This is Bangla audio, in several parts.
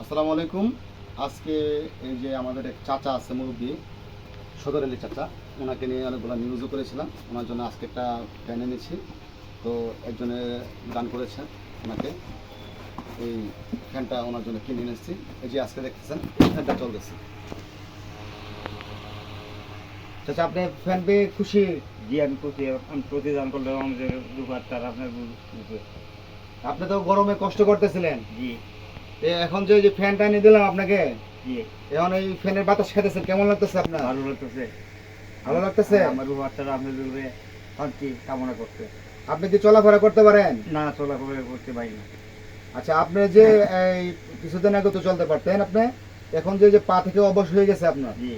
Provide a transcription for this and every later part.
আসসালামু আলাইকুম। আজকে এই যে আমাদের এক চাচা আছে মুরব্বী, সদর আলী চাচা, ওনাকে নিয়ে অনেকগুলো নিউজও করেছিলাম। ওনার জন্য আজকে একটা ফ্যান এনেছি। তো একজনে দান করেছেন ওনাকে, এই ফ্যানটা ওনার জন্য কিনে এনেছি। এই যে আজকে দেখতেছেন এই ফ্যানটা চলতেছে। চাচা, আপনি ফ্যান পেয়ে খুশি? জি আমি প্রতিদান করলাম আমাদের দুবার তার আপনার আপনি তো গরমে কষ্ট করতেছিলেন, জি এখন যে যে ফ্যানটা এনে দিলাম আপনাকে, জি এখন এই ফ্যানের বাতাস খেতেছেন, কেমন লাগতেছে আপনার? ভালো লাগতেছে। ভালো লাগতেছে? আমার দুবার তারা আপনার দুপুরে শান্তি কামনা করতে। আপনি কি চলাফেরা করতে পারেন? না চলাফেরা করতে পারি না। আচ্ছা, আপনি যে এই কিছুদিন আগে তো চলতে পারতেন, আপনি এখন যে যে পা থেকে অবশ হয়ে গেছে আপনার, জি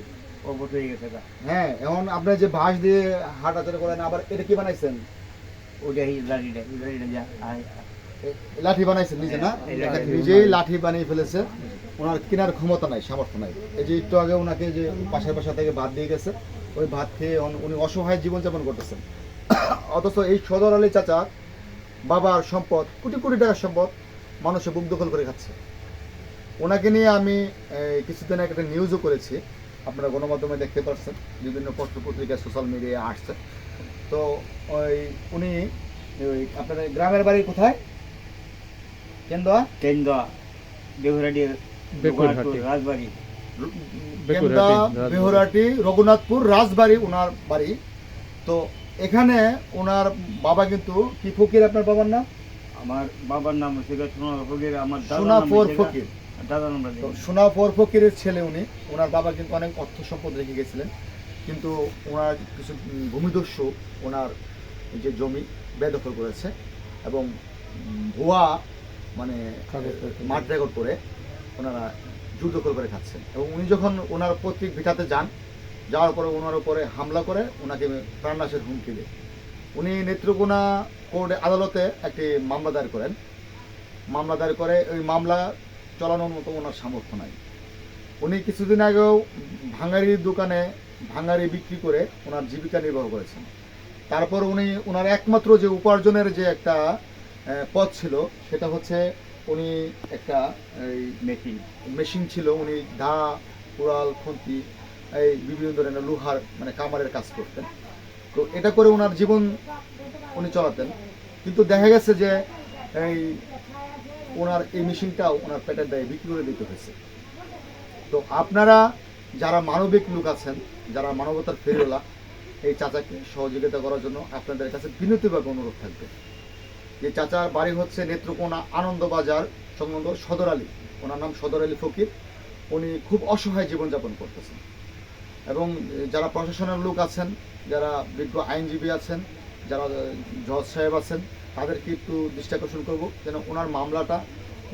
অবশ হয়ে গেছে গা। হ্যাঁ, এখন আপনি যে ভাঁজ দিয়ে হাঁটাচলা করেন, আবার এটা কি বানাইছেন? ওইটাই লাড়িটা যা লাঠি বানাইছেন নিজে, না? হ্যাঁ, এই দেখেন, লাঠি নিজেই লাঠি বানিয়ে ফেলেছে। ওনার কেনার ক্ষমতা নাই, সামর্থ্য নাই। এই যে একটু আগে ওনাকে যে পাশের বাসা থেকে ভাত দিয়ে গেছে, ওই ভাত খেয়ে উনি অসহায় জীবনযাপন করতেছেন। অথচ এই সদর আলী চাচা বাবার সম্পদ, কোটি কোটি টাকার সম্পদ, মানুষে বুক দখল করে খাচ্ছে। ওনাকে নিয়ে আমি কিছুদিন আগে একটা নিউজও করেছি, আপনারা গণমাধ্যমে দেখতে পাচ্ছেন, বিভিন্ন পত্র পত্রিকা সোশ্যাল মিডিয়ায় আসছে। তো ওই উনি ওই আপনাদের গ্রামের বাড়ি কোথায়? কেন্দুয়া? কেন্দ্র বেহুরাডি রাজবাড়ি। কেন্দা, বেহুরাটি, রঘুনাথপুর, রাজবাড়ি ওনার বাড়ি। তো এখানে ওনার বাবা কিন্তু কি ফকির? আপনার বাবার নাম? আমার বাবার নাম হচ্ছে সোনাফর ফকির, আমার সোনাফর ফকির। দাদার নাম তো সোনাফর ফকিরের ছেলে উনি। ওনার বাবা কিন্তু অনেক অর্থ সম্পদ রেখে গেছিলেন, কিন্তু ওনার কিছু ভূমিদস্যু ওনার যে জমি বেদখল করেছে এবং ভুয়া মানে মাঠ রেকর্ড করে ওনারা জোর দখল করে খাচ্ছেন। এবং উনি যখন ওনার পৈতৃক ভিটাতে যান, যাওয়ার পরে ওনার উপরে হামলা করে ওনাকে প্রাণনাশের হুমকি দেয়। উনি নেত্রকোনা কোর্টে আদালতে একটি মামলা দায়ের করেন। মামলা দায়ের করে ওই মামলা চালানোর মতো ওনার সামর্থ্য নাই। উনি কিছুদিন আগেও ভাঙারির দোকানে ভাঙারি বিক্রি করে ওনার জীবিকা নির্বাহ করেছেন। তারপর উনি ওনার একমাত্র যে উপার্জনের যে একটা পথ ছিল, সেটা হচ্ছে উনি একটা এই মেশিন ছিল, উনি দা, কুড়াল, খুন্তি, এই বিভিন্ন ধরনের লোহার মানে কামারের কাজ করতেন। তো এটা করে ওনার জীবন উনি চালাতেন। কিন্তু দেখা গেছে যে এই ওনার এই মেশিনটাও ওনার পেটের দায়ে বিক্রি করে দিতে হয়েছে। তো আপনারা যারা মানবিক লোক আছেন, যারা মানবতার ফেরিওয়ালা, এই চাচাকে সহযোগিতা করার জন্য আপনাদের কাছে বিনীতভাবে অনুরোধ থাকবে। যে চাচার বাড়ি হচ্ছে নেত্রকোনা আনন্দবাজার সংলগ্ন সদর আলী, ওনার নাম সদর আলী ফকির। উনি খুব অসহায় জীবনযাপন করতেছেন। এবং যারা প্রশাসনের লোক আছেন, যারা বিজ্ঞ আইনজীবী আছেন, যারা জজ সাহেব আছেন, তাদেরকে একটু দৃষ্টি আকর্ষণ করবো যেন ওনার মামলাটা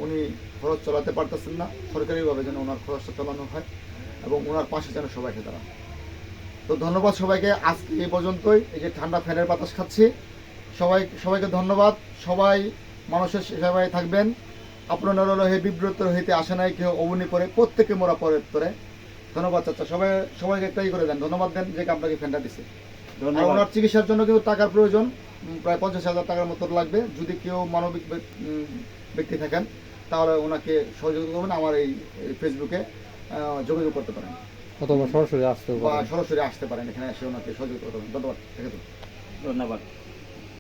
উনি খরচ চালাতে পারতেছেন না, সরকারিভাবে যেন ওনার খরচটা চালানো হয় এবং ওনার পাশে যেন সবাইকে দাঁড়ান। তো ধন্যবাদ সবাইকে। আজকে এই পর্যন্তই। এই যে ঠান্ডা ফ্যানের বাতাস খাচ্ছি, সবাইকে ধন্যবাদ। সবাই মানুষের সেবায় থাকবেন। আপনার হে বিব্রত হইতে আসে নাই কেউ অবনী পরে, প্রত্যেকে মোরা পরে তোরে। ধন্যবাদ চাচা। সবাইকে একটাই করে দেন, ধন্যবাদ দেন যে আপনাকে ফ্যানটা দিছে। আর ওনার চিকিৎসার জন্য কিন্তু টাকার প্রয়োজন, প্রায় 50,000 টাকার মতো লাগবে। যদি কেউ মানবিক ব্যক্তি থাকেন তাহলে ওনাকে সহযোগিতা করবেন, আমার এই ফেসবুকে যোগাযোগ করতে পারেন অথবা সরাসরি আসতে বা সরাসরি আসতে পারেন, এখানে এসে ওনাকে সহযোগিতা করতে পারেন। ধন্যবাদ। ধন্যবাদ।